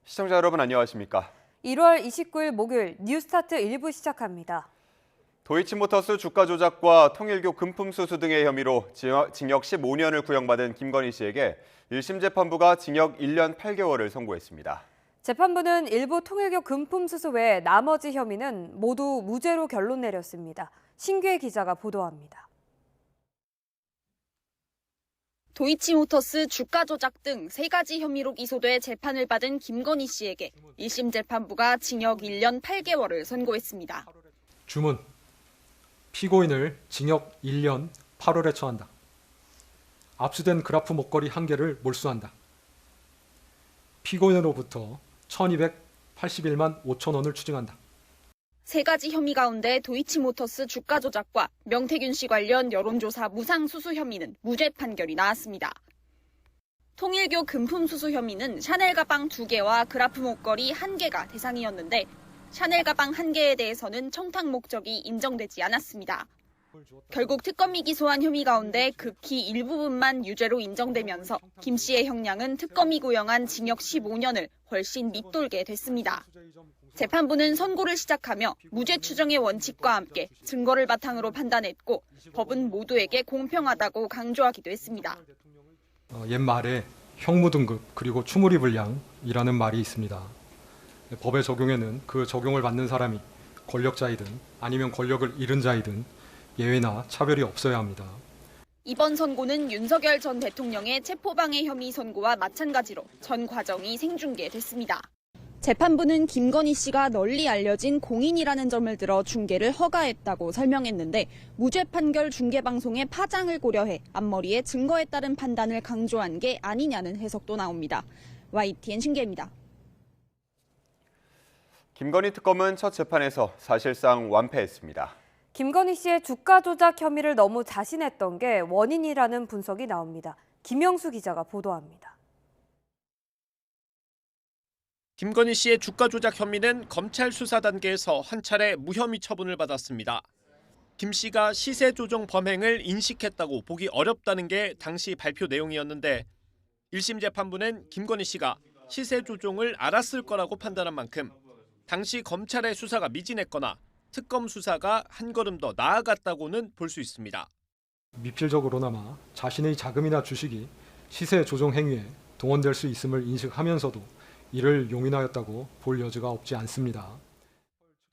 시청자 여러분 안녕하십니까? 1월 29일 목요일 뉴스타트 1부 시작합니다. 도이치모터스 주가 조작과 통일교 금품 수수 등의 혐의로 징역 15년을 구형받은 김건희 씨에게 1심 재판부가 징역 1년 8개월을 선고했습니다. 재판부는 일부 통일교 금품 수수 외 나머지 혐의는 모두 무죄로 결론 내렸습니다. 신규혜 기자가 보도합니다. 도이치모터스 주가 조작 등 3가지 혐의로 기소돼 재판을 받은 김건희 씨에게 1심 재판부가 징역 1년 8개월을 선고했습니다. 주문. 피고인을 징역 1년 8월에 처한다. 압수된 그라프 목걸이 1개를 몰수한다. 피고인으로부터 1,281만 5천 원을 추징한다. 3가지 혐의 가운데 도이치모터스 주가 조작과 명태균 씨 관련 여론조사 무상수수 혐의는 무죄 판결이 나왔습니다. 통일교 금품 수수 혐의는 샤넬 가방 2개와 그라프 목걸이 1개가 대상이었는데 샤넬 가방 1개에 대해서는 청탁 목적이 인정되지 않았습니다. 결국 특검이 기소한 혐의 가운데 극히 일부분만 유죄로 인정되면서 김 씨의 형량은 특검이 구형한 징역 15년을 훨씬 밑돌게 됐습니다. 재판부는 선고를 시작하며 무죄 추정의 원칙과 함께 증거를 바탕으로 판단했고 법은 모두에게 공평하다고 강조하기도 했습니다. 옛말에 형무등급 그리고 추무리불량이라는 말이 있습니다. 법의 적용에는 그 적용을 받는 사람이 권력자이든 아니면 권력을 잃은 자이든 예외나 차별이 없어야 합니다. 이번 선고는 윤석열 전 대통령의 체포방해 혐의 선고와 마찬가지로 전 과정이 생중계됐습니다. 재판부는 김건희 씨가 널리 알려진 공인이라는 점을 들어 중계를 허가했다고 설명했는데 무죄 판결 중계방송의 파장을 고려해 앞머리에 증거에 따른 판단을 강조한 게 아니냐는 해석도 나옵니다. YTN 신기혜입니다. 김건희 특검은 첫 재판에서 사실상 완패했습니다. 김건희 씨의 주가 조작 혐의를 너무 자신했던 게 원인이라는 분석이 나옵니다. 김영수 기자가 보도합니다. 김건희 씨의 주가 조작 혐의는 검찰 수사 단계에서 한 차례 무혐의 처분을 받았습니다. 김 씨가 시세 조종 범행을 인식했다고 보기 어렵다는 게 당시 발표 내용이었는데 1심 재판부는 김건희 씨가 시세 조종을 알았을 거라고 판단한 만큼 당시 검찰의 수사가 미진했거나 특검 수사가 한 걸음 더 나아갔다고는 볼 수 있습니다. 미필적으로나마 자신의 자금이나 주식이 시세 조종 행위에 동원될 수 있음을 인식하면서도 이를 용인하였다고 볼 여지가 없지 않습니다.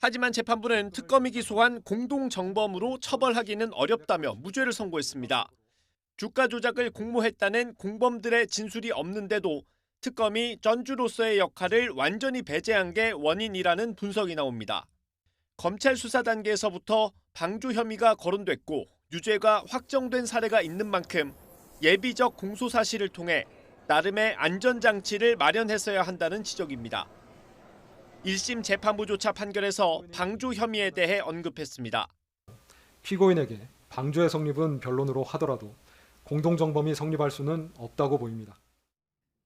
하지만 재판부는 특검이 기소한 공동정범으로 처벌하기는 어렵다며 무죄를 선고했습니다. 주가 조작을 공모했다는 공범들의 진술이 없는데도 특검이 전주로서의 역할을 완전히 배제한 게 원인이라는 분석이 나옵니다. 검찰 수사 단계에서부터 방조 혐의가 거론됐고 유죄가 확정된 사례가 있는 만큼 예비적 공소 사실을 통해 나름의 안전장치를 마련했어야 한다는 지적입니다. 1심 재판부조차 판결에서 방조 혐의에 대해 언급했습니다. 피고인에게 방조의 성립은 변론으로 하더라도 공동정범이 성립할 수는 없다고 보입니다.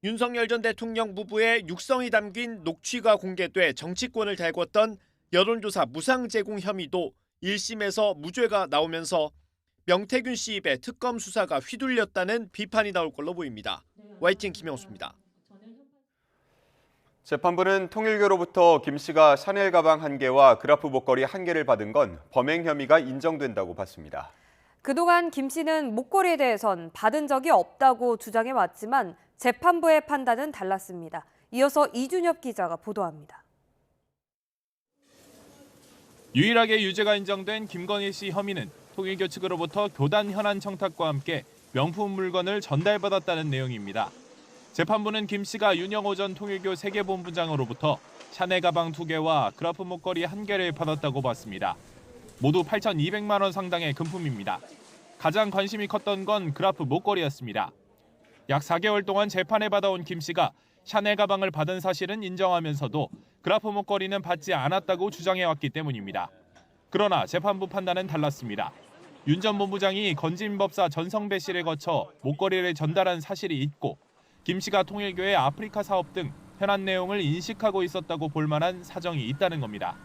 윤석열 전 대통령 부부의 육성이 담긴 녹취가 공개돼 정치권을 달궜던 여론조사 무상 제공 혐의도 1심에서 무죄가 나오면서 명태균 씨 입에 특검 수사가 휘둘렸다는 비판이 나올 걸로 보입니다. YTN 김영수입니다. 재판부는 통일교로부터 김 씨가 샤넬 가방 1개와 그라프 목걸이 1개를 받은 건 범행 혐의가 인정된다고 봤습니다. 그동안 김 씨는 목걸이에 대해선 받은 적이 없다고 주장해왔지만 재판부의 판단은 달랐습니다. 이어서 이준엽 기자가 보도합니다. 유일하게 유죄가 인정된 김건희 씨 혐의는 통일교 측으로부터 교단 현안 청탁과 함께 명품 물건을 전달받았다는 내용입니다. 재판부는 김 씨가 윤영호 전 통일교 세계본부장으로부터 샤넬 가방 2개와 그라프 목걸이 1개를 받았다고 봤습니다. 모두 8,200만 원 상당의 금품입니다. 가장 관심이 컸던 건 그라프 목걸이였습니다. 약 4개월 동안 재판에 받아온 김 씨가 샤넬 가방을 받은 사실은 인정하면서도 그라프 목걸이는 받지 않았다고 주장해왔기 때문입니다. 그러나 재판부 판단은 달랐습니다. 윤 전 본부장이 건진법사 전성배 씨를 거쳐 목걸이를 전달한 사실이 있고 김 씨가 통일교의 아프리카 사업 등 현안 내용을 인식하고 있었다고 볼 만한 사정이 있다는 겁니다.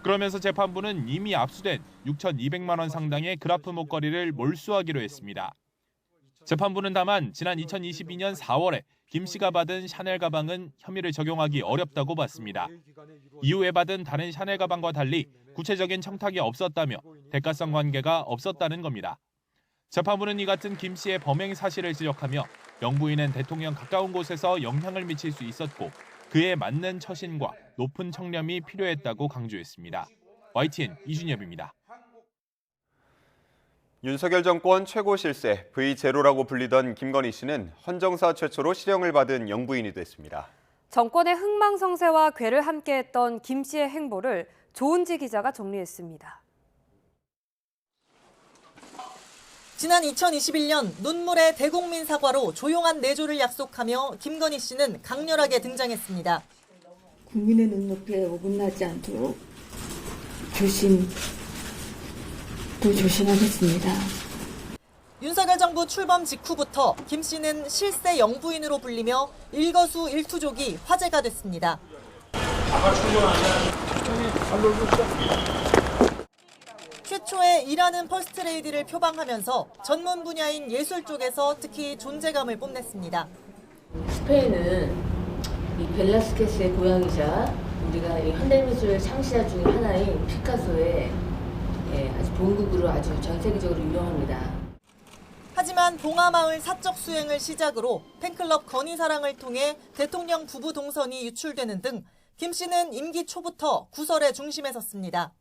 그러면서 재판부는 이미 압수된 6,200만 원 상당의 그라프 목걸이를 몰수하기로 했습니다. 재판부는 다만 지난 2022년 4월에 김 씨가 받은 샤넬 가방은 혐의를 적용하기 어렵다고 봤습니다. 이후에 받은 다른 샤넬 가방과 달리 구체적인 청탁이 없었다며 대가성 관계가 없었다는 겁니다. 재판부는 이 같은 김 씨의 범행 사실을 지적하며 영부인은 대통령 가까운 곳에서 영향을 미칠 수 있었고 그에 맞는 처신과 높은 청렴이 필요했다고 강조했습니다. YTN 이준엽입니다. 윤석열 정권 최고 실세 V0라고 불리던 김건희 씨는 헌정사 최초로 실형을 받은 영부인이 됐습니다. 정권의 흥망성쇠와 괴를 함께했던 김 씨의 행보를 조은지 기자가 정리했습니다. 지난 2021년 눈물의 대국민 사과로 조용한 내조를 약속하며 김건희 씨는 강렬하게 등장했습니다. 국민의 눈높이에 어긋나지 않도록 조심하겠습니다. 윤석열 정부 출범 직후부터 김 씨는 실세 영부인으로 불리며 일거수일투족이 화제가 됐습니다. 최초의 일하는 퍼스트레이디를 표방하면서 전문 분야인 예술 쪽에서 특히 존재감을 뽐냈습니다. 스페인은 이 벨라스케스의 고향이자 우리가 이 현대미술 창시자 중에 하나인 피카소의 아주 본국으로 아주 전 세계적으로 유명합니다. 하지만 봉하마을 사적 수행을 시작으로 팬클럽 건희사랑을 통해 대통령 부부 동선이 유출되는 등 김 씨는 임기 초부터 구설의 중심에 섰습니다.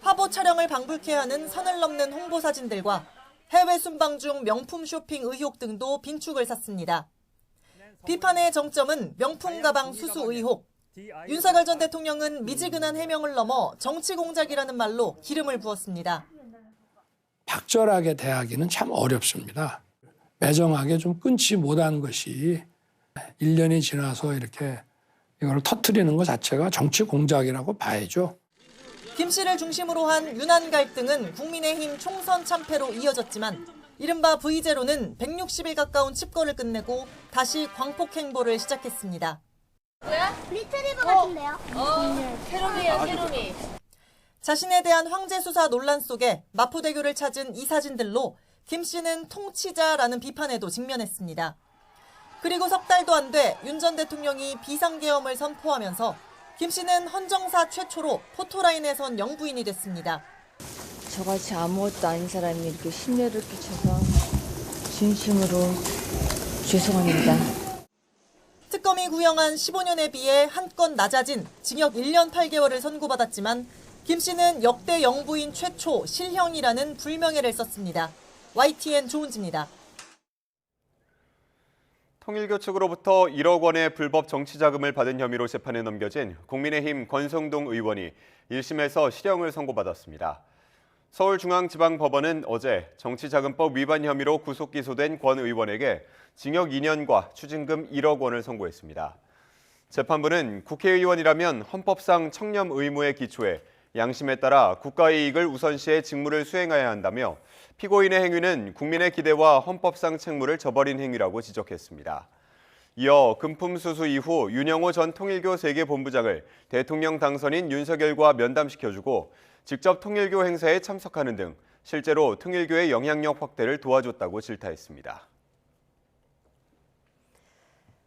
화보 촬영을 방불케 하는 선을 넘는 홍보 사진들과 해외 순방 중 명품 쇼핑 의혹 등도 빈축을 샀습니다. 비판의 정점은 명품 가방 수수 의혹. 윤석열 전 대통령은 미지근한 해명을 넘어 정치 공작이라는 말로 기름을 부었습니다. 박절하게 대하기는 참 어렵습니다. 매정하게 좀 끊지 못한 것이 1년이 지나서 이렇게 이걸 터뜨리는 것 자체가 정치 공작이라고 봐야죠. 김 씨를 중심으로 한 유난 갈등은 국민의힘 총선 참패로 이어졌지만 이른바 V0는 160일 가까운 칩거를 끝내고 다시 광폭 행보를 시작했습니다. 뭐야? 리트리버 같은데요? 세롬이야, 세롬이. 자신에 대한 황제 수사 논란 속에 마포대교를 찾은 이 사진들로 김 씨는 통치자라는 비판에도 직면했습니다. 그리고 석 달도 안 돼 윤 전 대통령이 비상계엄을 선포하면서 김 씨는 헌정사 최초로 포토라인에 선 영부인이 됐습니다. 저같이 아무것도 아닌 사람이 이렇게 심려를 끼쳐서 진심으로 죄송합니다. 특검이 구형한 15년에 비해 한 건 낮아진 징역 1년 8개월을 선고받았지만 김 씨는 역대 영부인 최초 실형이라는 불명예를 썼습니다. YTN 조은지입니다. 통일교 측으로부터 1억 원의 불법 정치자금을 받은 혐의로 재판에 넘겨진 국민의힘 권성동 의원이 1심에서 실형을 선고받았습니다. 서울중앙지방법원은 어제 정치자금법 위반 혐의로 구속 기소된 권 의원에게 징역 2년과 추징금 1억 원을 선고했습니다. 재판부는 국회의원이라면 헌법상 청렴 의무에 기초해 양심에 따라 국가의 이익을 우선시해 직무를 수행해야 한다며 피고인의 행위는 국민의 기대와 헌법상 책무를 저버린 행위라고 지적했습니다. 이어 금품 수수 이후 윤영호 전 통일교 세계본부장을 대통령 당선인 윤석열과 면담시켜주고 직접 통일교 행사에 참석하는 등 실제로 통일교의 영향력 확대를 도와줬다고 질타했습니다.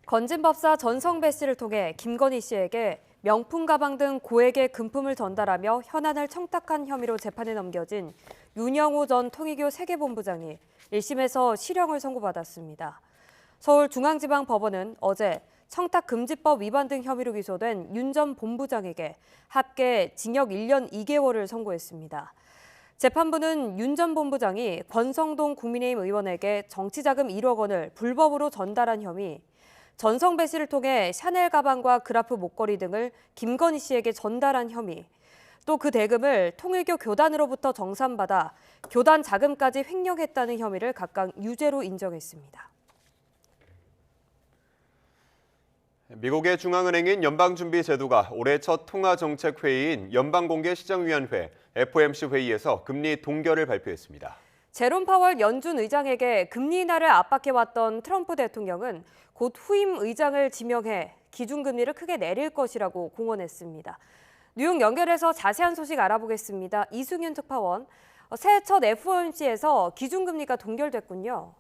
건진법사 전성배 씨를 통해 김건희 씨에게 명품 가방 등 고액의 금품을 전달하며 현안을 청탁한 혐의로 재판에 넘겨진 윤영호 전 통일교 세계본부장이 1심에서 실형을 선고받았습니다. 서울중앙지방법원은 어제 청탁금지법 위반 등 혐의로 기소된 윤 전 본부장에게 합계 징역 1년 2개월을 선고했습니다. 재판부는 윤 전 본부장이 권성동 국민의힘 의원에게 정치자금 1억 원을 불법으로 전달한 혐의, 전성배 씨를 통해 샤넬 가방과 그라프 목걸이 등을 김건희 씨에게 전달한 혐의, 또 그 대금을 통일교 교단으로부터 정산받아 교단 자금까지 횡령했다는 혐의를 각각 유죄로 인정했습니다. 미국의 중앙은행인 연방준비제도가 올해 첫 통화정책회의인 연방공개시장위원회 FOMC 회의에서 금리 동결을 발표했습니다. 제롬 파월 연준 의장에게 금리 인하를 압박해왔던 트럼프 대통령은 곧 후임 의장을 지명해 기준금리를 크게 내릴 것이라고 공언했습니다. 뉴욕 연결해서 자세한 소식 알아보겠습니다. 이승윤 특파원, 새해 첫 FOMC에서 기준금리가 동결됐군요.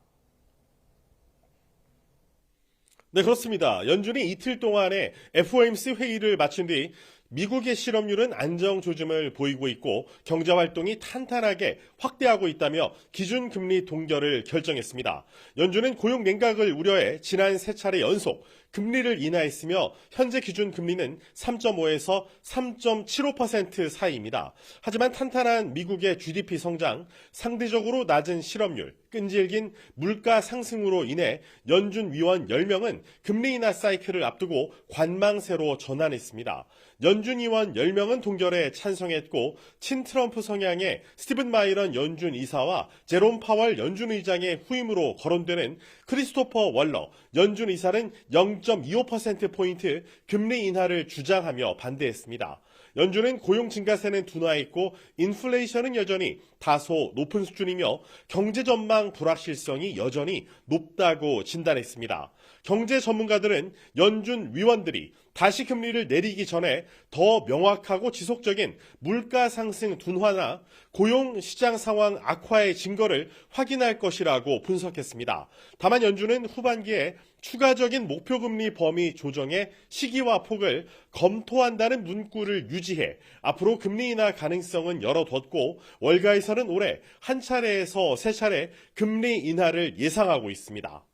네, 그렇습니다. 연준이 이틀 동안의 FOMC 회의를 마친 뒤 미국의 실업률은 안정 조짐을 보이고 있고 경제활동이 탄탄하게 확대하고 있다며 기준금리 동결을 결정했습니다. 연준은 고용 냉각을 우려해 지난 3차례 연속 금리를 인하했으며 현재 기준금리는 3.5에서 3.75% 사이입니다. 하지만 탄탄한 미국의 GDP 성장, 상대적으로 낮은 실업률, 끈질긴 물가 상승으로 인해 연준 위원 10명은 금리 인하 사이클을 앞두고 관망세로 전환했습니다. 연준 위원 10명은 동결에 찬성했고 친트럼프 성향의 스티븐 마이런 연준 이사와 제롬 파월 연준 의장의 후임으로 거론되는 크리스토퍼 월러 연준 이사는 0.25%포인트 금리 인하를 주장하며 반대했습니다. 연준은 고용 증가세는 둔화했고 인플레이션은 여전히 다소 높은 수준이며 경제 전망 불확실성이 여전히 높다고 진단했습니다. 경제 전문가들은 연준 위원들이 다시 금리를 내리기 전에 더 명확하고 지속적인 물가 상승 둔화나 고용 시장 상황 악화의 증거를 확인할 것이라고 분석했습니다. 다만 연준은 후반기에 추가적인 목표금리 범위 조정의 시기와 폭을 검토한다는 문구를 유지해 앞으로 금리 인하 가능성은 열어뒀고 월가에서는 올해 한 차례에서 3차례 금리 인하를 예상하고 있습니다.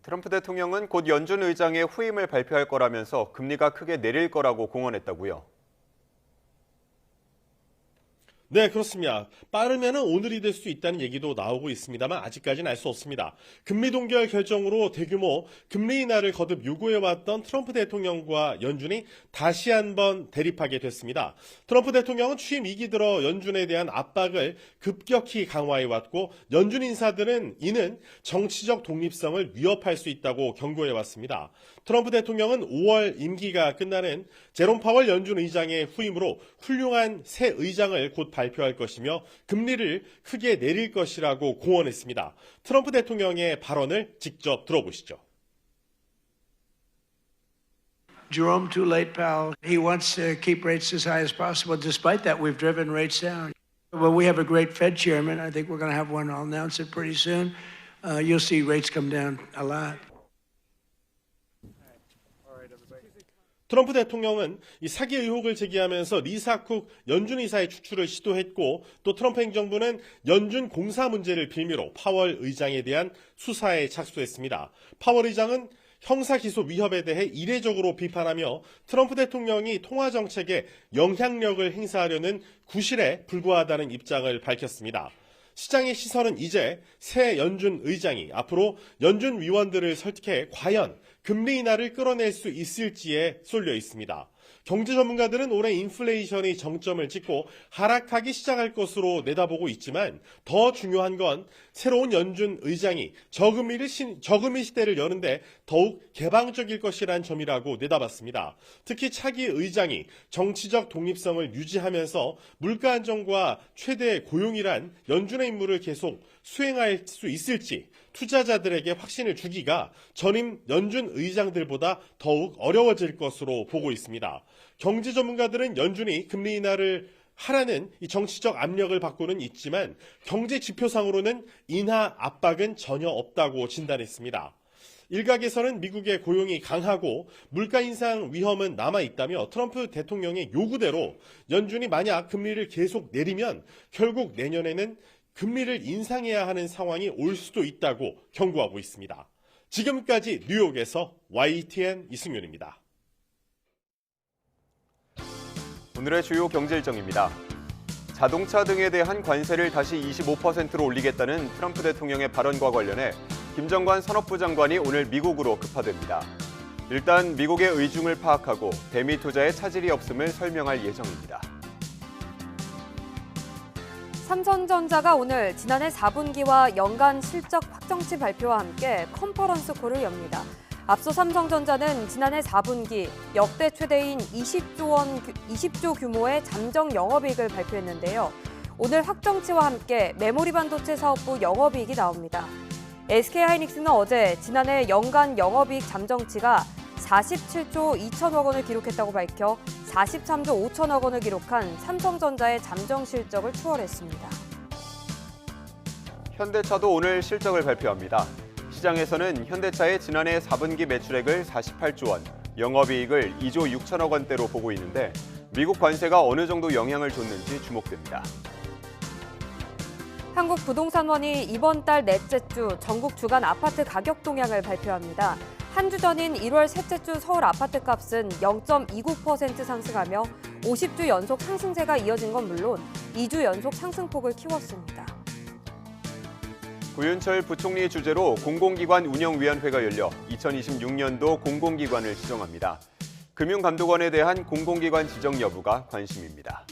트럼프 대통령은 곧 연준 의장의 후임을 발표할 거라면서 금리가 크게 내릴 거라고 공언했다고요. 네, 그렇습니다. 빠르면 오늘이 될 수 있다는 얘기도 나오고 있습니다만 아직까지는 알 수 없습니다. 금리 동결 결정으로 대규모 금리 인하를 거듭 요구해왔던 트럼프 대통령과 연준이 다시 한번 대립하게 됐습니다. 트럼프 대통령은 취임 2기 들어 연준에 대한 압박을 급격히 강화해왔고 연준 인사들은 이는 정치적 독립성을 위협할 수 있다고 경고해왔습니다. 트럼프 대통령은 5월 임기가 끝나는 제롬 파월 연준 의장의 후임으로 훌륭한 새 의장을 곧 발표할 것이며 금리를 크게 내릴 것이라고 공언했습니다. 트럼프 대통령의 발언을 직접 들어보시죠. Jerome too late, pal. He wants to keep rates as high as possible. Despite that, we've driven rates down. Well, we have a great Fed chairman. I think we're going to have one. I'll announce it pretty soon. You'll see rates come down a lot. 트럼프 대통령은 이 사기 의혹을 제기하면서 리사 쿡 연준 이사의 추출을 시도했고 또 트럼프 행정부는 연준 공사 문제를 빌미로 파월 의장에 대한 수사에 착수했습니다. 파월 의장은 형사 기소 위협에 대해 이례적으로 비판하며 트럼프 대통령이 통화 정책에 영향력을 행사하려는 구실에 불과하다는 입장을 밝혔습니다. 시장의 시선은 이제 새 연준 의장이 앞으로 연준 위원들을 설득해 과연 금리 인하를 끌어낼 수 있을지에 쏠려 있습니다. 경제 전문가들은 올해 인플레이션이 정점을 찍고 하락하기 시작할 것으로 내다보고 있지만 더 중요한 건 새로운 연준 의장이 저금리 시대를 여는데 더욱 개방적일 것이란 점이라고 내다봤습니다. 특히 차기 의장이 정치적 독립성을 유지하면서 물가 안정과 최대 고용이란 연준의 임무를 계속 수행할 수 있을지 투자자들에게 확신을 주기가 전임 연준 의장들보다 더욱 어려워질 것으로 보고 있습니다. 경제 전문가들은 연준이 금리 인하를 하라는 이 정치적 압력을 받고는 있지만 경제 지표상으로는 인하 압박은 전혀 없다고 진단했습니다. 일각에서는 미국의 고용이 강하고 물가 인상 위험은 남아있다며 트럼프 대통령의 요구대로 연준이 만약 금리를 계속 내리면 결국 내년에는 금리를 인상해야 하는 상황이 올 수도 있다고 경고하고 있습니다. 지금까지 뉴욕에서 YTN 이승윤입니다. 오늘의 주요 경제 일정입니다. 자동차 등에 대한 관세를 다시 25%로 올리겠다는 트럼프 대통령의 발언과 관련해 김정관 산업부 장관이 오늘 미국으로 급파됩니다. 일단 미국의 의중을 파악하고 대미 투자에 차질이 없음을 설명할 예정입니다. 삼성전자가 오늘 지난해 4분기와 연간 실적 확정치 발표와 함께 컨퍼런스 콜을 엽니다. 앞서 삼성전자는 지난해 4분기 역대 최대인 20조 규모의 잠정 영업이익을 발표했는데요. 오늘 확정치와 함께 메모리 반도체 사업부 영업이익이 나옵니다. SK하이닉스는 어제 지난해 연간 영업이익 잠정치가 47조 2천억 원을 기록했다고 밝혀 43조 5천억 원을 기록한 삼성전자의 잠정 실적을 추월했습니다. 현대차도 오늘 실적을 발표합니다. 시장에서는 현대차의 지난해 4분기 매출액을 48조 원, 영업이익을 2조 6천억 원대로 보고 있는데 미국 관세가 어느 정도 영향을 줬는지 주목됩니다. 한국부동산원이 이번 달 넷째 주 전국 주간 아파트 가격 동향을 발표합니다. 한 주 전인 1월 셋째 주 서울 아파트 값은 0.29% 상승하며 50주 연속 상승세가 이어진 건 물론 2주 연속 상승폭을 키웠습니다. 구윤철 부총리 주재로 공공기관 운영위원회가 열려 2026년도 공공기관을 지정합니다. 금융감독원에 대한 공공기관 지정 여부가 관심입니다.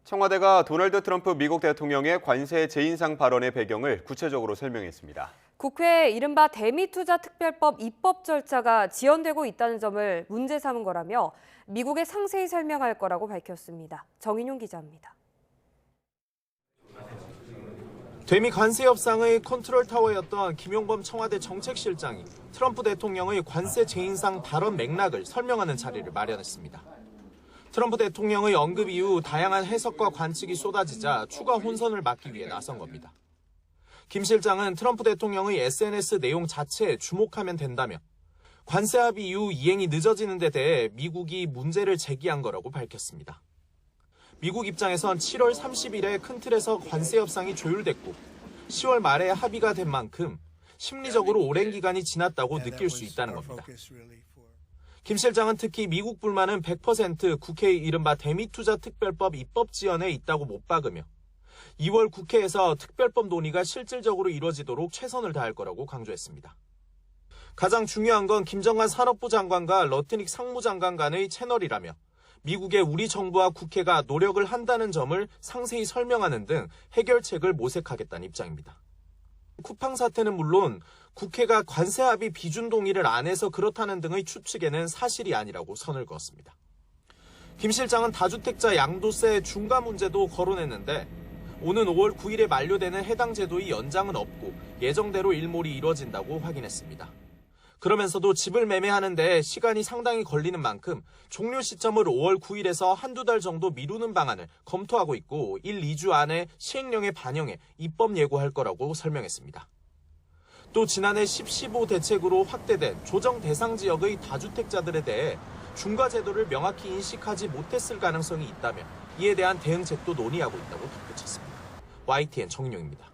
청와대가 도널드 트럼프 미국 대통령의 관세 재인상 발언의 배경을 구체적으로 설명했습니다. 국회에 이른바 대미투자특별법 입법 절차가 지연되고 있다는 점을 문제 삼은 거라며 미국에 상세히 설명할 거라고 밝혔습니다. 정인용 기자입니다. 대미 관세 협상의 컨트롤 타워였던 김용범 청와대 정책실장이 트럼프 대통령의 관세 재인상 발언 맥락을 설명하는 자리를 마련했습니다. 트럼프 대통령의 언급 이후 다양한 해석과 관측이 쏟아지자 추가 혼선을 막기 위해 나선 겁니다. 김 실장은 트럼프 대통령의 SNS 내용 자체에 주목하면 된다며 관세 합의 이후 이행이 늦어지는 데 대해 미국이 문제를 제기한 거라고 밝혔습니다. 미국 입장에선 7월 30일에 큰 틀에서 관세 협상이 조율됐고 10월 말에 합의가 된 만큼 심리적으로 오랜 기간이 지났다고 느낄 수 있다는 겁니다. 김 실장은 특히 미국 불만은 100% 국회의 이른바 대미투자특별법 입법 지연에 있다고 못 박으며 2월 국회에서 특별법 논의가 실질적으로 이루어지도록 최선을 다할 거라고 강조했습니다. 가장 중요한 건 김정관 산업부 장관과 러트닉 상무장관 간의 채널이라며 미국의 우리 정부와 국회가 노력을 한다는 점을 상세히 설명하는 등 해결책을 모색하겠다는 입장입니다. 쿠팡 사태는 물론 국회가 관세 합의 비준 동의를 안 해서 그렇다는 등의 추측에는 사실이 아니라고 선을 그었습니다. 김 실장은 다주택자 양도세 중과 문제도 거론했는데 오는 5월 9일에 만료되는 해당 제도의 연장은 없고 예정대로 일몰이 이뤄진다고 확인했습니다. 그러면서도 집을 매매하는 데 시간이 상당히 걸리는 만큼 종료 시점을 5월 9일에서 한두 달 정도 미루는 방안을 검토하고 있고 1, 2주 안에 시행령에 반영해 입법 예고할 거라고 설명했습니다. 또 지난해 10.15 대책으로 확대된 조정 대상 지역의 다주택자들에 대해 중과 제도를 명확히 인식하지 못했을 가능성이 있다며 이에 대한 대응책도 논의하고 있다고 덧붙였습니다. YTN 정인용입니다.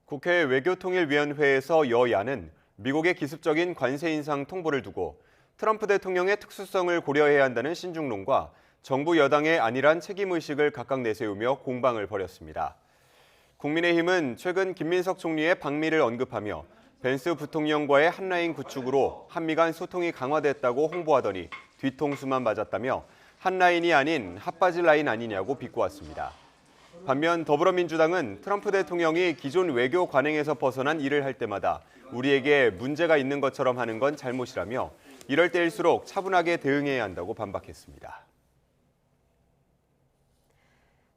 국회 외교통일위원회에서 여야는 미국의 기습적인 관세 인상 통보를 두고 트럼프 대통령의 특수성을 고려해야 한다는 신중론과 정부 여당의 안일한 책임의식을 각각 내세우며 공방을 벌였습니다. 국민의힘은 최근 김민석 총리의 방미를 언급하며 벤스 부통령과의 한라인 구축으로 한미 간 소통이 강화됐다고 홍보하더니 뒤통수만 맞았다며 한라인이 아닌 핫바지 라인 아니냐고 비꼬았습니다. 반면 더불어민주당은 트럼프 대통령이 기존 외교 관행에서 벗어난 일을 할 때마다 우리에게 문제가 있는 것처럼 하는 건 잘못이라며 이럴 때일수록 차분하게 대응해야 한다고 반박했습니다.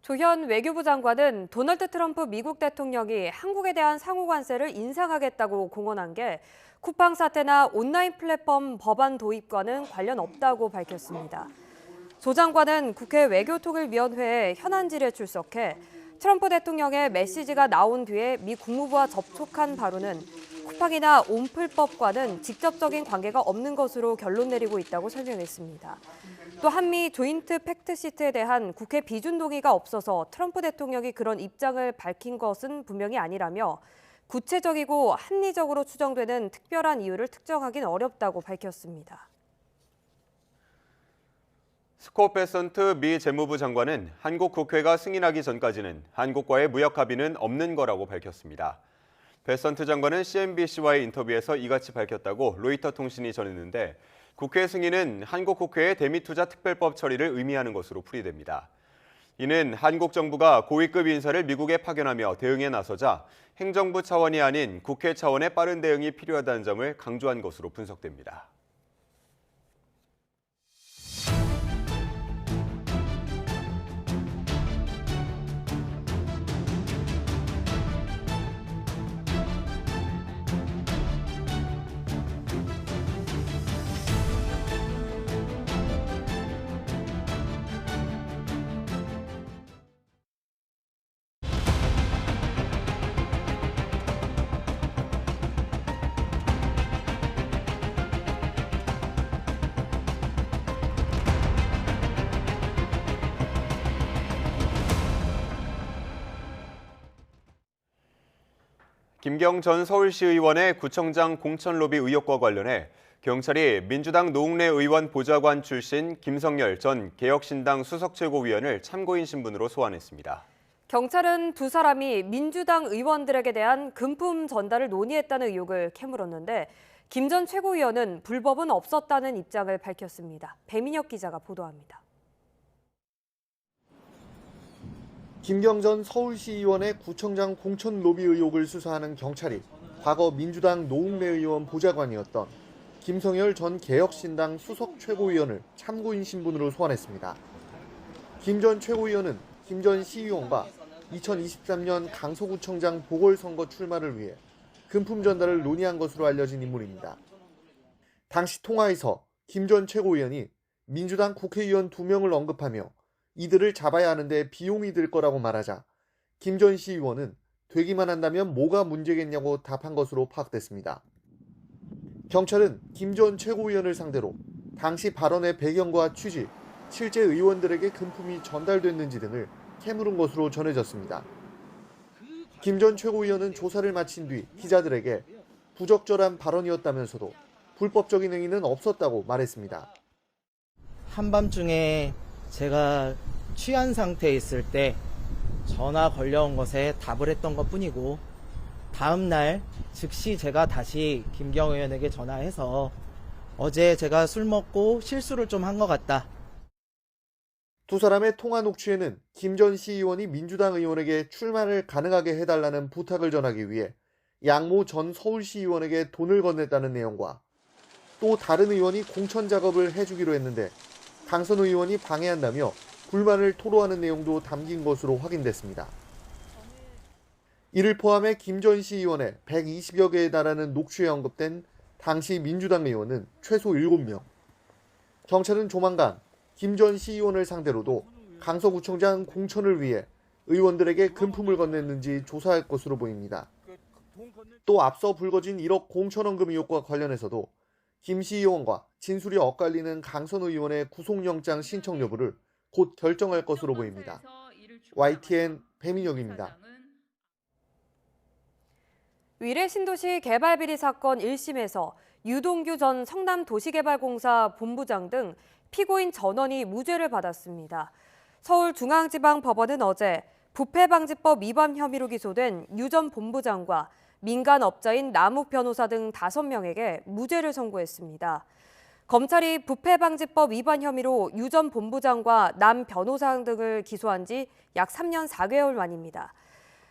조현 외교부 장관은 도널드 트럼프 미국 대통령이 한국에 대한 상호 관세를 인상하겠다고 공언한 게 쿠팡 사태나 온라인 플랫폼 법안 도입과는 관련 없다고 밝혔습니다. 조 장관은 국회 외교통일위원회에 현안질에 출석해 트럼프 대통령의 메시지가 나온 뒤에 미 국무부와 접촉한 바로는 쿠팡이나 온플법과는 직접적인 관계가 없는 것으로 결론 내리고 있다고 설명했습니다. 또 한미 조인트 팩트시트에 대한 국회 비준 동의가 없어서 트럼프 대통령이 그런 입장을 밝힌 것은 분명히 아니라며 구체적이고 합리적으로 추정되는 특별한 이유를 특정하긴 어렵다고 밝혔습니다. 스콧 베선트 미 재무부 장관은 한국 국회가 승인하기 전까지는 한국과의 무역 합의는 없는 거라고 밝혔습니다. 베선트 장관은 CNBC와의 인터뷰에서 이같이 밝혔다고 로이터 통신이 전했는데 국회 승인은 한국 국회의 대미투자 특별법 처리를 의미하는 것으로 풀이됩니다. 이는 한국 정부가 고위급 인사를 미국에 파견하며 대응에 나서자 행정부 차원이 아닌 국회 차원의 빠른 대응이 필요하다는 점을 강조한 것으로 분석됩니다. 김경 전 서울시 의원의 구청장 공천 로비 의혹과 관련해 경찰이 민주당 노웅래 의원 보좌관 출신 김성열 전 개혁신당 수석최고위원을 참고인 신분으로 소환했습니다. 경찰은 두 사람이 민주당 의원들에게 대한 금품 전달을 논의했다는 의혹을 캐물었는데 김 전 최고위원은 불법은 없었다는 입장을 밝혔습니다. 배민혁 기자가 보도합니다. 김경 전 서울시의원의 구청장 공천 로비 의혹을 수사하는 경찰이 과거 민주당 노웅래 의원 보좌관이었던 김성열 전 개혁신당 수석 최고위원을 참고인 신분으로 소환했습니다. 김 전 최고위원은 김 전 시의원과 2023년 강서구청장 보궐선거 출마를 위해 금품 전달을 논의한 것으로 알려진 인물입니다. 당시 통화에서 김 전 최고위원이 민주당 국회의원 2명을 언급하며 이들을 잡아야 하는데 비용이 들 거라고 말하자 김 전 시의원은 되기만 한다면 뭐가 문제겠냐고 답한 것으로 파악됐습니다. 경찰은 김 전 최고위원을 상대로 당시 발언의 배경과 취지, 실제 의원들에게 금품이 전달됐는지 등을 캐물은 것으로 전해졌습니다. 김 전 최고위원은 조사를 마친 뒤 기자들에게 부적절한 발언이었다면서도 불법적인 행위는 없었다고 말했습니다. 한밤중에 제가 취한 상태에 있을 때 전화 걸려온 것에 답을 했던 것뿐이고 다음 날 즉시 제가 다시 김경 의원에게 전화해서 어제 제가 술 먹고 실수를 좀 한 것 같다. 두 사람의 통화 녹취에는 김 전 시의원이 민주당 의원에게 출마를 가능하게 해달라는 부탁을 전하기 위해 양모 전 서울시의원에게 돈을 건넸다는 내용과 또 다른 의원이 공천 작업을 해주기로 했는데 강선 의원이 방해한다며 불만을 토로하는 내용도 담긴 것으로 확인됐습니다. 이를 포함해 김 전 시의원의 120여 개에 달하는 녹취에 언급된 당시 민주당 의원은 최소 7명. 경찰은 조만간 김 전 시의원을 상대로도 강서구청장 공천을 위해 의원들에게 금품을 건넸는지 조사할 것으로 보입니다. 또 앞서 불거진 1억 공천원금 의혹과 관련해서도 김 시의원과 진술이 엇갈리는 강선 의원의 구속영장 신청 여부를 곧 결정할 것으로 보입니다. YTN 배민혁입니다. 위례 신도시 개발비리 사건 1심에서 유동규 전 성남도시개발공사 본부장 등 피고인 전원이 무죄를 받았습니다. 서울중앙지방법원은 어제 부패방지법 위반 혐의로 기소된 유 전 본부장과 민간업자인 남욱 변호사 등 5명에게 무죄를 선고했습니다. 검찰이 부패방지법 위반 혐의로 유 전 본부장과 남 변호사 등을 기소한 지 약 3년 4개월 만입니다.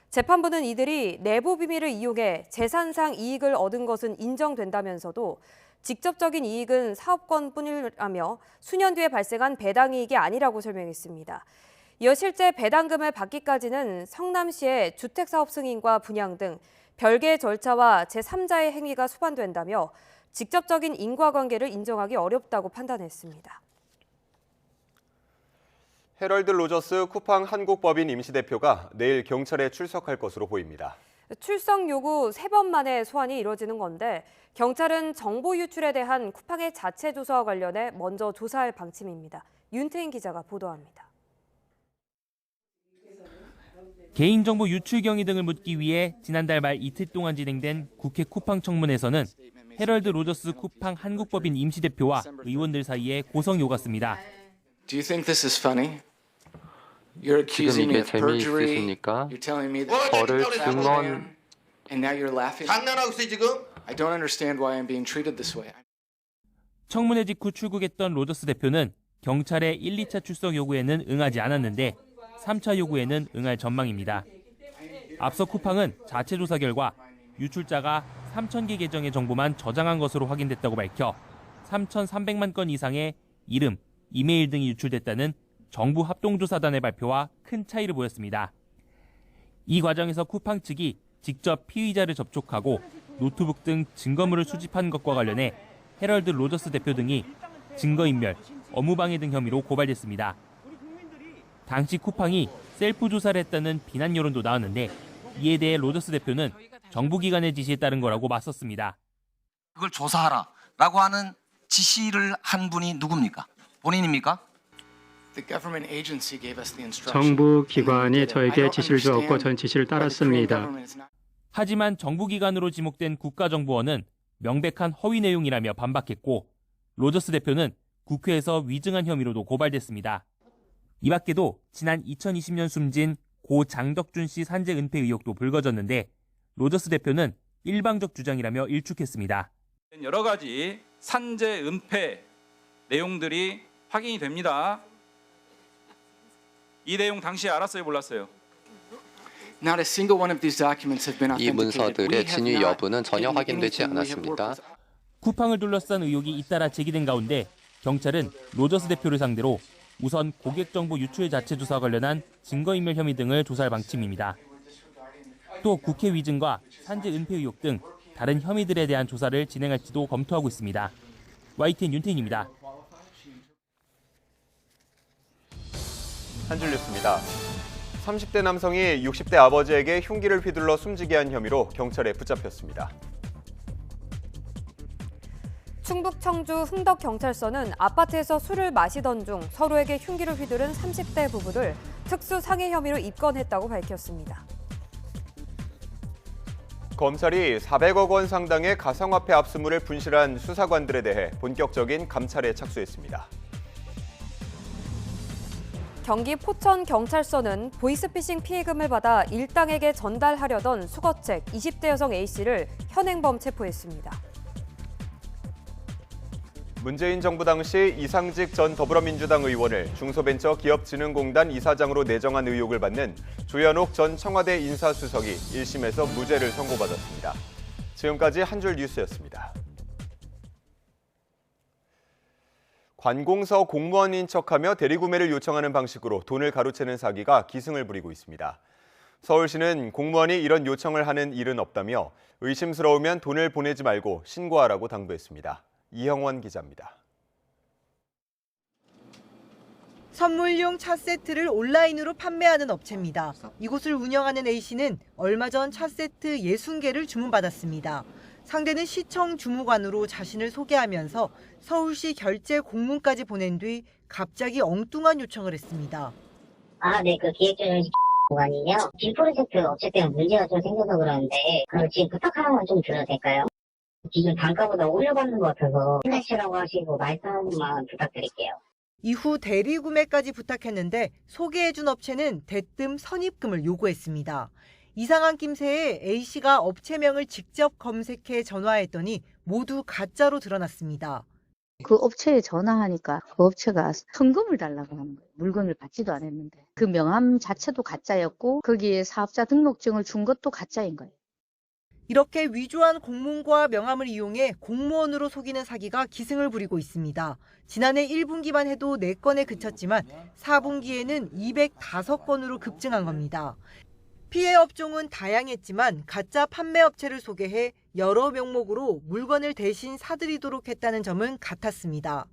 재판부는 이들이 내부 비밀을 이용해 재산상 이익을 얻은 것은 인정된다면서도 직접적인 이익은 사업권뿐이라며 수년 뒤에 발생한 배당이익이 아니라고 설명했습니다. 이어 실제 배당금을 받기까지는 성남시의 주택사업 승인과 분양 등 별개의 절차와 제3자의 행위가 수반된다며 직접적인 인과관계를 인정하기 어렵다고 판단했습니다. 헤럴드 로저스 쿠팡 한국법인 임시대표가 내일 경찰에 출석할 것으로 보입니다. 출석 요구 3번 만에 소환이 이뤄지는 건데 경찰은 정보 유출에 대한 쿠팡의 자체 조사와 관련해 먼저 조사할 방침입니다. 윤태인 기자가 보도합니다. 개인정보 유출 경위 등을 묻기 위해 지난달 말 이틀 동안 진행된 국회 쿠팡 청문회에서는 헤럴드 로저스 쿠팡 한국법인 임시대표와 의원들 사이에 고성이 오갔습니다. Do you think this is funny? You're accusing me of perjury. You're telling me that 저를 증언 and now you're laughing. 장난하고 있어요 지금? I don't understand why I'm being treated this way. 청문회 직후 출국했던 로저스 대표는 경찰의 1, 2차 출석 요구에는 응하지 않았는데 3차 요구에는 응할 전망입니다. 앞서 쿠팡은 자체 조사 결과 유출자가 3,000개 계정의 정보만 저장한 것으로 확인됐다고 밝혀 3,300만 건 이상의 이름, 이메일 등이 유출됐다는 정부 합동조사단의 발표와 큰 차이를 보였습니다. 이 과정에서 쿠팡 측이 직접 피의자를 접촉하고 노트북 등 증거물을 수집한 것과 관련해 헤럴드 로저스 대표 등이 증거인멸, 업무방해 등 혐의로 고발됐습니다. 당시 쿠팡이 셀프 조사를 했다는 비난 여론도 나왔는데 이에 대해 로저스 대표는 정부기관의 지시에 따른 거라고 맞섰습니다. 그걸 조사하라라고 하는 지시를 한 분이 누굽니까? 본인입니까? 정부 기관이 저에게 지시를 주었고 전 지시를 따랐습니다. 하지만 정부기관으로 지목된 국가정보원은 명백한 허위 내용이라며 반박했고 로저스 대표는 국회에서 위증한 혐의로도 고발됐습니다. 이 밖에도 지난 2020년 숨진 고 장덕준 씨 산재 은폐 의혹도 불거졌는데 로저스 대표는 일방적 주장이라며 일축했습니다. 여러 가지 산재 은폐 내용들이 확인이 됩니다. 이 내용 당시에 알았어요, 몰랐어요? 이 문서들의 진위 여부는 전혀 확인되지 않았습니다. 쿠팡을 둘러싼 의혹이 잇따라 제기된 가운데 경찰은 로저스 대표를 상대로 우선 고객정보 유출 자체 조사와 관련한 증거인멸 혐의 등을 조사할 방침입니다. 또 국회 위증과 산재 은폐 의혹 등 다른 혐의들에 대한 조사를 진행할지도 검토하고 있습니다. YTN 윤태인입니다. 한 줄 뉴스입니다. 30대 남성이 60대 아버지에게 흉기를 휘둘러 숨지게 한 혐의로 경찰에 붙잡혔습니다. 충북 청주 흥덕경찰서는 아파트에서 술을 마시던 중 서로에게 흉기를 휘두른 30대 부부를 특수상해 혐의로 입건했다고 밝혔습니다. 검찰이 400억 원 상당의 가상화폐 압수물을 분실한 수사관들에 대해 본격적인 감찰에 착수했습니다. 경기 포천경찰서는 보이스피싱 피해금을 받아 일당에게 전달하려던 수거책 20대 여성 A씨를 현행범 체포했습니다. 문재인 정부 당시 이상직 전 더불어민주당 의원을 중소벤처기업진흥공단 이사장으로 내정한 의혹을 받는 조현옥 전 청와대 인사수석이 1심에서 무죄를 선고받았습니다. 지금까지 한 줄 뉴스였습니다. 관공서 공무원인 척하며 대리구매를 요청하는 방식으로 돈을 가로채는 사기가 기승을 부리고 있습니다. 서울시는 공무원이 이런 요청을 하는 일은 없다며 의심스러우면 돈을 보내지 말고 신고하라고 당부했습니다. 이형원 기자입니다. 선물용 차 세트를 온라인으로 판매하는 업체입니다. 이곳을 운영하는 A씨는 얼마 전 차 세트 60개를 주문받았습니다. 상대는 시청 주무관으로 자신을 소개하면서 서울시 결제 공문까지 보낸 뒤 갑자기 엉뚱한 요청을 했습니다. 네, 그 기획조정실 구간이요. 빔 프로젝트 업체 때문에 문제가 좀 생겨서 그러는데 지금 부탁 하나만 좀 드려도 될까요? 기존 단가보다 올려받는 것 같아서 힘내시라고 하시고 말씀 한 번만 부탁드릴게요. 이후 대리 구매까지 부탁했는데 소개해준 업체는 대뜸 선입금을 요구했습니다. 이상한 낌새에 A씨가 업체명을 직접 검색해 전화했더니 모두 가짜로 드러났습니다. 그 업체에 전화하니까 그 업체가 현금을 달라고 하는 거예요. 물건을 받지도 않았는데. 그 명함 자체도 가짜였고 거기에 사업자 등록증을 준 것도 가짜인 거예요. 이렇게 위조한 공문과 명함을 이용해 공무원으로 속이는 사기가 기승을 부리고 있습니다. 지난해 1분기만 해도 4건에 그쳤지만 4분기에는 205건으로 급증한 겁니다. 피해 업종은 다양했지만 가짜 판매업체를 소개해 여러 명목으로 물건을 대신 사들이도록 했다는 점은 같았습니다.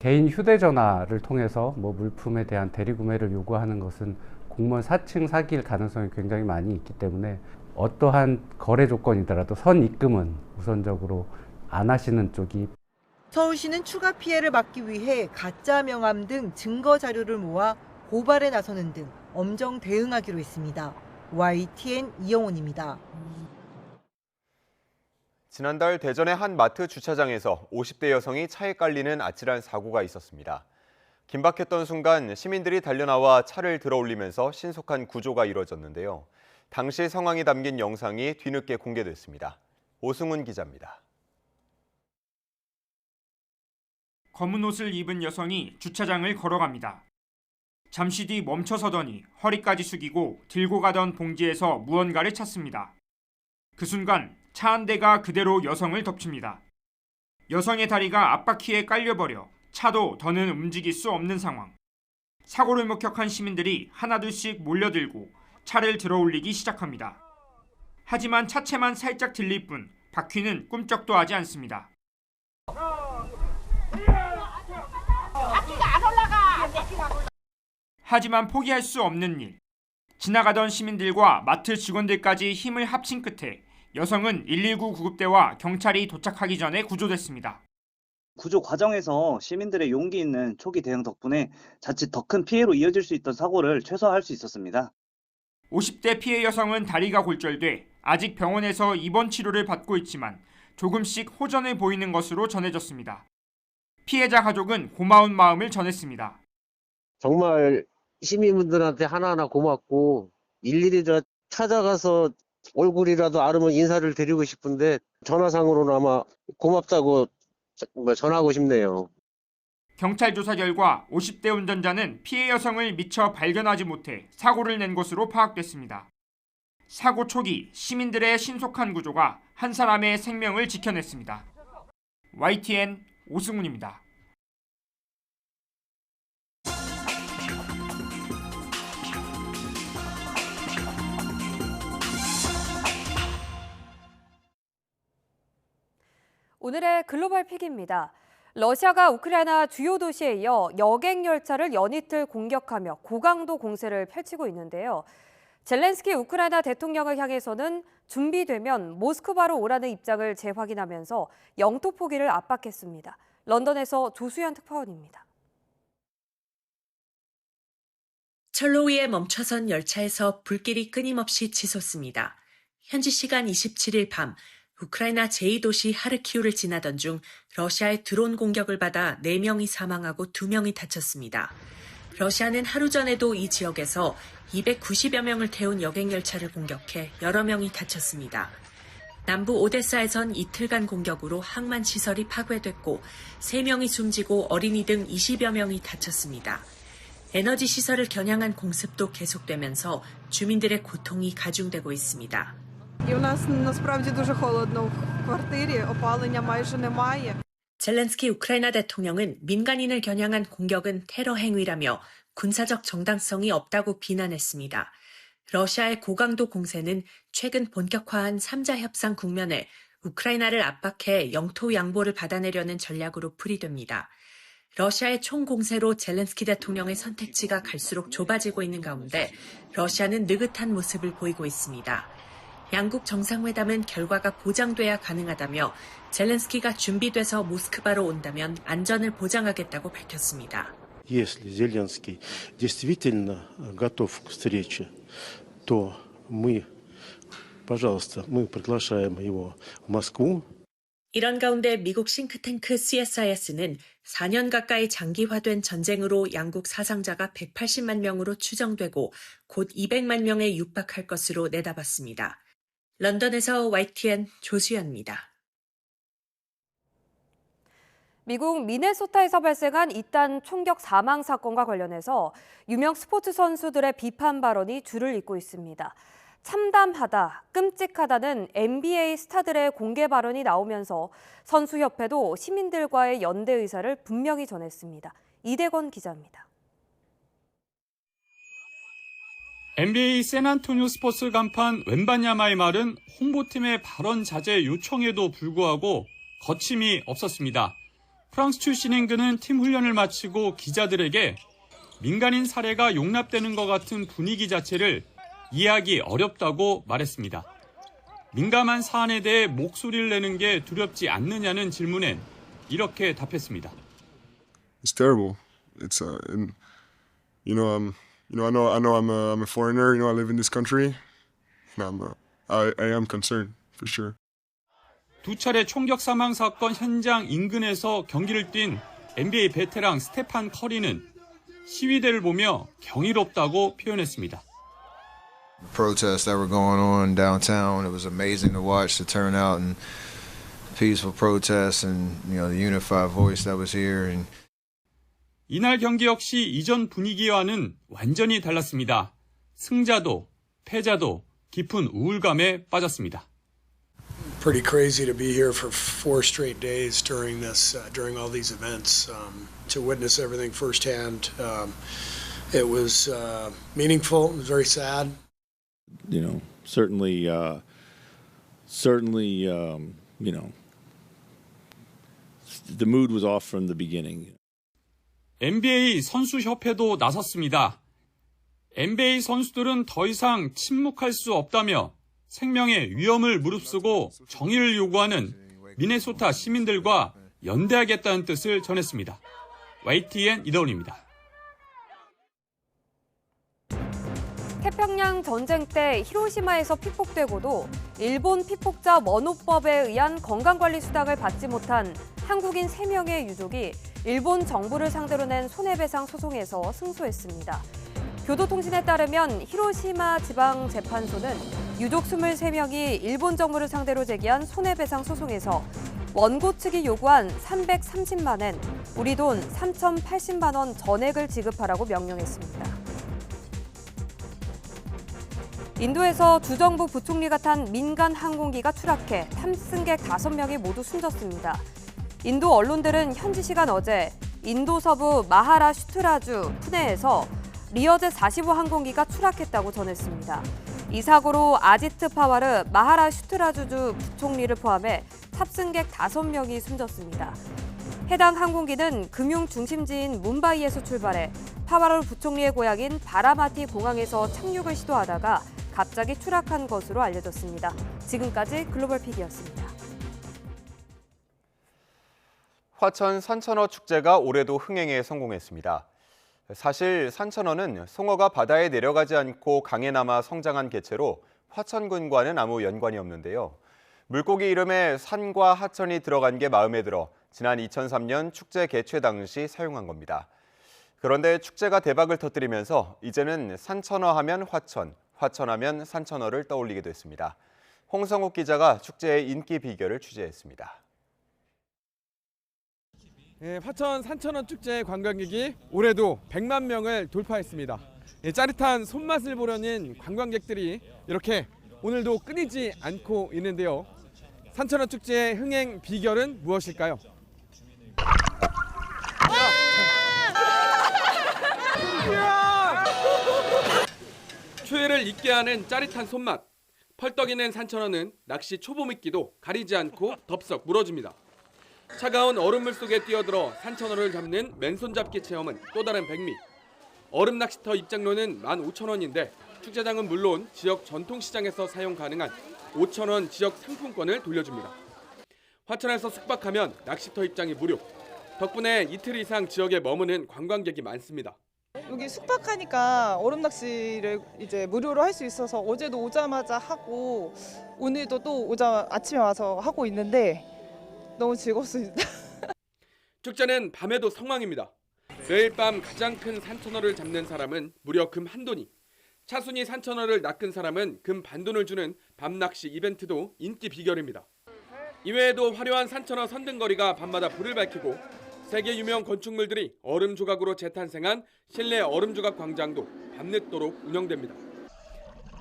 개인 휴대전화를 통해서 물품에 대한 대리구매를 요구하는 것은 공무원 사칭 사기일 가능성이 굉장히 많이 있기 때문에 어떠한 거래 조건이더라도 선입금은 우선적으로 안 하시는 쪽이. 서울시는 추가 피해를 막기 위해 가짜 명함 등 증거 자료를 모아 고발에 나서는 등 엄정 대응하기로 했습니다. YTN 이영훈입니다. 지난달 대전의 한 마트 주차장에서 50대 여성이 차에 깔리는 아찔한 사고가 있었습니다. 긴박했던 순간 시민들이 달려나와 차를 들어올리면서 신속한 구조가 이뤄졌는데요. 당시 상황이 담긴 영상이 뒤늦게 공개됐습니다. 오승훈 기자입니다. 검은 옷을 입은 여성이 주차장을 걸어갑니다. 잠시 뒤 멈춰서더니 허리까지 숙이고 들고 가던 봉지에서 무언가를 찾습니다. 그 순간 차 한 대가 그대로 여성을 덮칩니다. 여성의 다리가 앞바퀴에 깔려버려 차도 더는 움직일 수 없는 상황. 사고를 목격한 시민들이 하나둘씩 몰려들고 차를 들어올리기 시작합니다. 하지만 차체만 살짝 들릴 뿐 바퀴는 꿈쩍도 하지 않습니다. 하지만 포기할 수 없는 일. 지나가던 시민들과 마트 직원들까지 힘을 합친 끝에 여성은 119 구급대와 경찰이 도착하기 전에 구조됐습니다. 구조 과정에서 시민들의 용기 있는 초기 대응 덕분에 자칫 더 큰 피해로 이어질 수 있던 사고를 최소화할 수 있었습니다. 50대 피해 여성은 다리가 골절돼 아직 병원에서 입원 치료를 받고 있지만 조금씩 호전을 보이는 것으로 전해졌습니다. 피해자 가족은 고마운 마음을 전했습니다. 정말 시민분들한테 하나하나 고맙고 일일이 찾아가서 얼굴이라도 알으면 인사를 드리고 싶은데 전화상으로는 아마 고맙다고 전하고 싶네요. 경찰 조사 결과 50대 운전자는 피해 여성을 미처 발견하지 못해 사고를 낸 것으로 파악됐습니다. 사고 초기 시민들의 신속한 구조가 한 사람의 생명을 지켜냈습니다. YTN 오승훈입니다. 오늘의 글로벌 픽입니다. 러시아가 우크라이나 주요 도시에 이어 여객 열차를 연이틀 공격하며 고강도 공세를 펼치고 있는데요. 젤렌스키 우크라이나 대통령을 향해서는 준비되면 모스크바로 오라는 입장을 재확인하면서 영토 포기를 압박했습니다. 런던에서 조수연 특파원입니다. 철로 위에 멈춰선 열차에서 불길이 끊임없이 치솟습니다. 현지 시간 27일 밤 우크라이나 제2도시 하르키우를 지나던 중 러시아의 드론 공격을 받아 4명이 사망하고 2명이 다쳤습니다. 러시아는 하루 전에도 이 지역에서 290여 명을 태운 여객열차를 공격해 여러 명이 다쳤습니다. 남부 오데사에선 이틀간 공격으로 항만 시설이 파괴됐고 3명이 숨지고 어린이 등 20여 명이 다쳤습니다. 에너지 시설을 겨냥한 공습도 계속되면서 주민들의 고통이 가중되고 있습니다. 젤렌스키 우크라이나 대통령은 민간인을 겨냥한 공격은 테러 행위라며 군사적 정당성이 없다고 비난했습니다. 러시아의 고강도 공세는 최근 본격화한 3자 협상 국면에 우크라이나를 압박해 영토 양보를 받아내려는 전략으로 풀이됩니다. 러시아의 총공세로 젤렌스키 대통령의 선택지가 갈수록 좁아지고 있는 가운데 러시아는 느긋한 모습을 보이고 있습니다. 양국 정상회담은 결과가 보장돼야 가능하다며 젤렌스키가 준비돼서 모스크바로 온다면 안전을 보장하겠다고 밝혔습니다. Если Зеленский действительно готов к встрече, то мы приглашаем его в Москву. 이런 가운데 미국 싱크탱크 CSIS는 4년 가까이 장기화된 전쟁으로 양국 사상자가 180만 명으로 추정되고 곧 200만 명에 육박할 것으로 내다봤습니다. 런던에서 YTN 조수연입니다. 미국 미네소타에서 발생한 이딴 총격 사망 사건과 관련해서 유명 스포츠 선수들의 비판 발언이 줄을 잇고 있습니다. 참담하다, 끔찍하다는 NBA 스타들의 공개 발언이 나오면서 선수협회도 시민들과의 연대 의사를 분명히 전했습니다. 이대건 기자입니다. NBA 샌안토니오 스퍼스 간판 웬바냐마의 말은 홍보팀의 발언 자제 요청에도 불구하고 거침이 없었습니다. 프랑스 출신인 그는 팀 훈련을 마치고 기자들에게 민간인 살해가 용납되는 것 같은 분위기 자체를 이해하기 어렵다고 말했습니다. 민감한 사안에 대해 목소리를 내는 게 두렵지 않느냐는 질문엔 이렇게 답했습니다. It's terrible. It's I know I'm a foreigner. I live in this country. I am concerned for sure. 두 차례 총격 사망 사건 현장 인근에서 경기를 뛴 NBA 베테랑 스테판 커리는 시위대를 보며 경이롭다고 표현했습니다. The protests that were going on downtown, it was amazing to watch the turnout and peaceful protests and the unified voice that was here. And 이날 경기 역시 이전 분위기와는 완전히 달랐습니다. 승자도 패자도 깊은 우울감에 빠졌습니다. Pretty crazy to be here for 4 straight days during all these events, to witness everything firsthand. It was meaningful. It was very sad. Certainly, the mood was off from the beginning. NBA 선수협회도 나섰습니다. NBA 선수들은 더 이상 침묵할 수 없다며 생명의 위험을 무릅쓰고 정의를 요구하는 미네소타 시민들과 연대하겠다는 뜻을 전했습니다. YTN 이다운입니다. 태평양 전쟁 때 히로시마에서 피폭되고도 일본 피폭자 원호법에 의한 건강관리 수당을 받지 못한 한국인 3명의 유족이 일본 정부를 상대로 낸 손해배상 소송에서 승소했습니다. 교도통신에 따르면 히로시마 지방재판소는 유족 23명이 일본 정부를 상대로 제기한 손해배상 소송에서 원고 측이 요구한 330만 엔, 우리 돈 3,080만 원 전액을 지급하라고 명령했습니다. 인도에서 주정부 부총리가 탄 민간 항공기가 추락해 탑승객 5명이 모두 숨졌습니다. 인도 언론들은 현지 시간 어제 인도 서부 마하라슈트라주 푸네에서 리어제 45 항공기가 추락했다고 전했습니다. 이 사고로 아지트 파와르 마하라슈트라주주 부총리를 포함해 탑승객 5명이 숨졌습니다. 해당 항공기는 금융 중심지인 뭄바이에서 출발해 파와르 부총리의 고향인 바라마티 공항에서 착륙을 시도하다가 갑자기 추락한 것으로 알려졌습니다. 지금까지 글로벌 PD였습니다. 화천 산천어 축제가 올해도 흥행에 성공했습니다. 사실 산천어는 송어가 바다에 내려가지 않고 강에 남아 성장한 개체로 화천군과는 아무 연관이 없는데요. 물고기 이름에 산과 하천이 들어간 게 마음에 들어 지난 2003년 축제 개최 당시 사용한 겁니다. 그런데 축제가 대박을 터뜨리면서 이제는 산천어 하면 화천, 화천하면 산천어를 떠올리게 됐습니다. 홍성욱 기자가 축제의 인기 비결을 취재했습니다. 화천 산천어 축제 관광객이 올해도 100만 명을 돌파했습니다. 짜릿한 손맛을 보려는 관광객들이 이렇게 오늘도 끊이지 않고 있는데요. 산천어 축제의 흥행 비결은 무엇일까요? 초회를 잊게 하는 짜릿한 손맛. 펄떡이는 산천어는 낚시 초보 미끼도 가리지 않고 덥석 물어줍니다. 차가운 얼음물 속에 뛰어들어 산천어를 잡는 맨손 잡기 체험은 또 다른 백미. 얼음 낚시터 입장료는 15,000원인데 축제장은 물론 지역 전통시장에서 사용 가능한 5,000원 지역 상품권을 돌려줍니다. 화천에서 숙박하면 낚시터 입장이 무료. 덕분에 이틀 이상 지역에 머무는 관광객이 많습니다. 여기 숙박하니까 얼음 낚시를 이제 무료로 할 수 있어서 어제도 오자마자 하고 오늘도 또 아침에 와서 하고 있는데 너무 즐겁습니다. 축제는 밤에도 성황입니다. 매일 밤 가장 큰 산천어를 잡는 사람은 무려 금 1돈이, 차순위 산천어를 낚은 사람은 금 반돈을 주는 밤낚시 이벤트도 인기 비결입니다. 이외에도 화려한 산천어 선등거리가 밤마다 불을 밝히고 세계 유명 건축물들이 얼음 조각으로 재탄생한 실내 얼음 조각 광장도 밤늦도록 운영됩니다.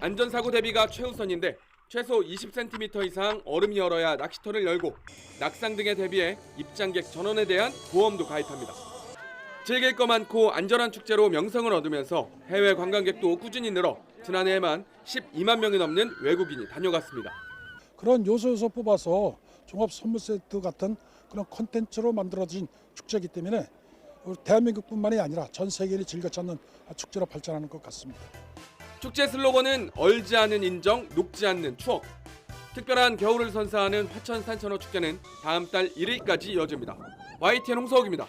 안전사고 대비가 최우선인데 최소 20cm 이상 얼음이 얼어야 낚시터를 열고 낙상 등에 대비해 입장객 전원에 대한 보험도 가입합니다. 즐길 거 많고 안전한 축제로 명성을 얻으면서 해외 관광객도 꾸준히 늘어 지난해에만 12만 명이 넘는 외국인이 다녀갔습니다. 그런 요소에서 뽑아서 종합 선물 세트 같은 그런 콘텐츠로 만들어진 축제이기 때문에 대한민국뿐만이 아니라 전 세계인이 즐겨 찾는 축제로 발전하는 것 같습니다. 축제 슬로건은 얼지 않은 인정, 녹지 않는 추억. 특별한 겨울을 선사하는 화천 산천어 축제는 다음 달 1일까지 이어집니다. YTN 홍서욱입니다.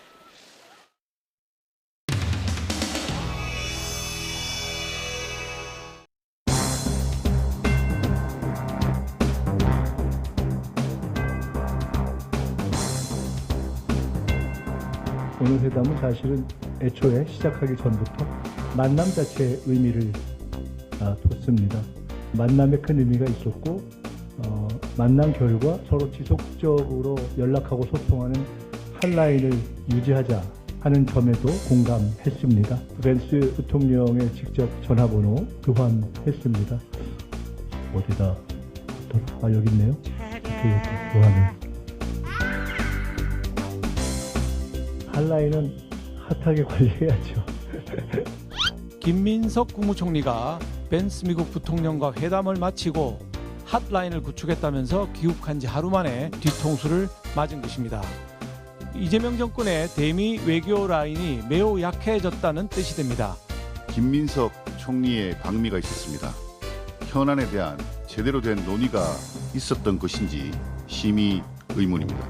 오늘 회담은 사실은 애초에 시작하기 전부터 만남 자체의 의미를 뒀습니다. 만남에 큰 의미가 있었고 만남 결과 서로 지속적으로 연락하고 소통하는 한 라인을 유지하자 하는 점에도 공감했습니다. 벤스 대통령의 직접 전화번호 교환했습니다. 어디다 뒀더라? 여기 있네요. 교환을. 한 라인은 핫하게 관리해야죠. 김민석 국무총리가 벤스 미국 부통령과 회담을 마치고 핫라인을 구축했다면서 귀국한 지 하루 만에 뒤통수를 맞은 것입니다. 이재명 정권의 대미 외교 라인이 매우 약해졌다는 뜻이 됩니다. 김민석 총리의 방미가 있었습니다. 현안에 대한 제대로 된 논의가 있었던 것인지 심히 의문입니다.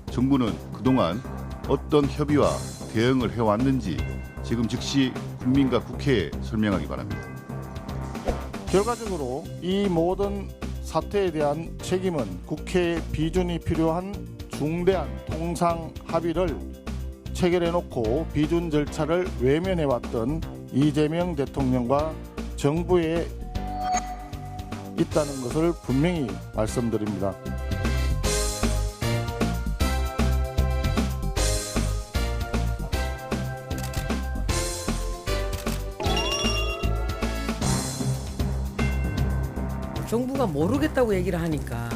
정부는 그동안 어떤 협의와 대응을 해왔는지 지금 즉시 국민과 국회에 설명하기 바랍니다. 결과적으로 이 모든 사태에 대한 책임은 국회의 비준이 필요한 중대한 통상 합의를 체결해놓고 비준 절차를 외면해왔던 이재명 대통령과 정부에 있다는 것을 분명히 말씀드립니다. 정부가 모르겠다고 얘기를 하니까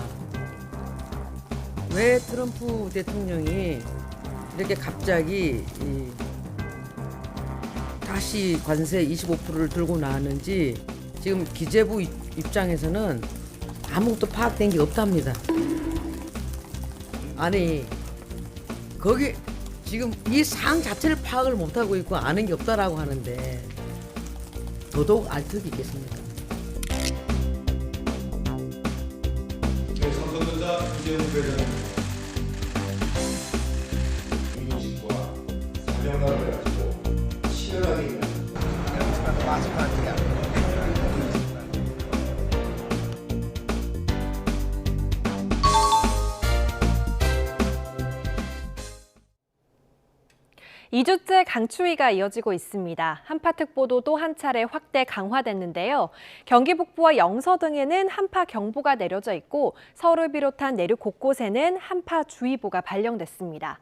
왜 트럼프 대통령이 이렇게 갑자기 다시 관세 25%를 들고 나왔는지 지금 기재부 입장에서는 아무것도 파악된 게 없답니다. 아니 거기 지금 이 사항 자체를 파악을 못하고 있고 아는 게 없다라고 하는데 더더욱 알 턱이 있겠습니까? 삼성전자 이재용 부회장님 임직과 사명감을 가지고 치열하게 마지막이야. (2주째) 강추위가 이어지고 있습니다. 한파특보도 한 차례 확대 강화됐는데요. 경기 북부와 영서 등에는 한파경보가 내려져 있고 서울을 비롯한 내륙 곳곳에는 한파주의보가 발령됐습니다.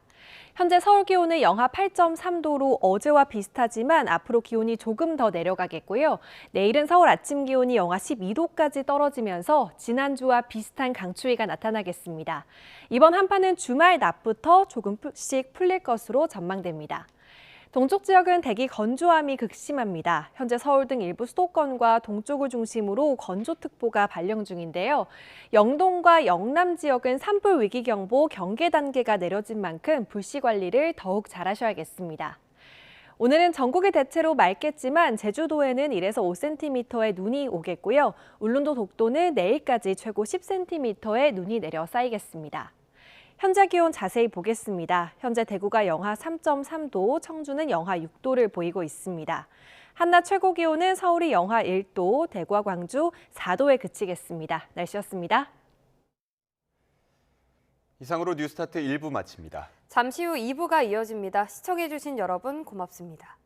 현재 서울 기온은 영하 8.3도로 어제와 비슷하지만 앞으로 기온이 조금 더 내려가겠고요. 내일은 서울 아침 기온이 영하 12도까지 떨어지면서 지난주와 비슷한 강추위가 나타나겠습니다. 이번 한파는 주말 낮부터 조금씩 풀릴 것으로 전망됩니다. 동쪽 지역은 대기 건조함이 극심합니다. 현재 서울 등 일부 수도권과 동쪽을 중심으로 건조특보가 발령 중인데요. 영동과 영남 지역은 산불 위기경보 경계 단계가 내려진 만큼 불씨 관리를 더욱 잘하셔야겠습니다. 오늘은 전국이 대체로 맑겠지만 제주도에는 1에서 5cm의 눈이 오겠고요. 울릉도 독도는 내일까지 최고 10cm의 눈이 내려 쌓이겠습니다. 현재 기온 자세히 보겠습니다. 현재 대구가 영하 3.3도, 청주는 영하 6도를 보이고 있습니다. 한낮 최고 기온은 서울이 영하 1도, 대구와 광주 4도에 그치겠습니다. 날씨였습니다. 이상으로 뉴스타트 1부 마칩니다. 잠시 후 2부가 이어집니다. 시청해주신 여러분 고맙습니다.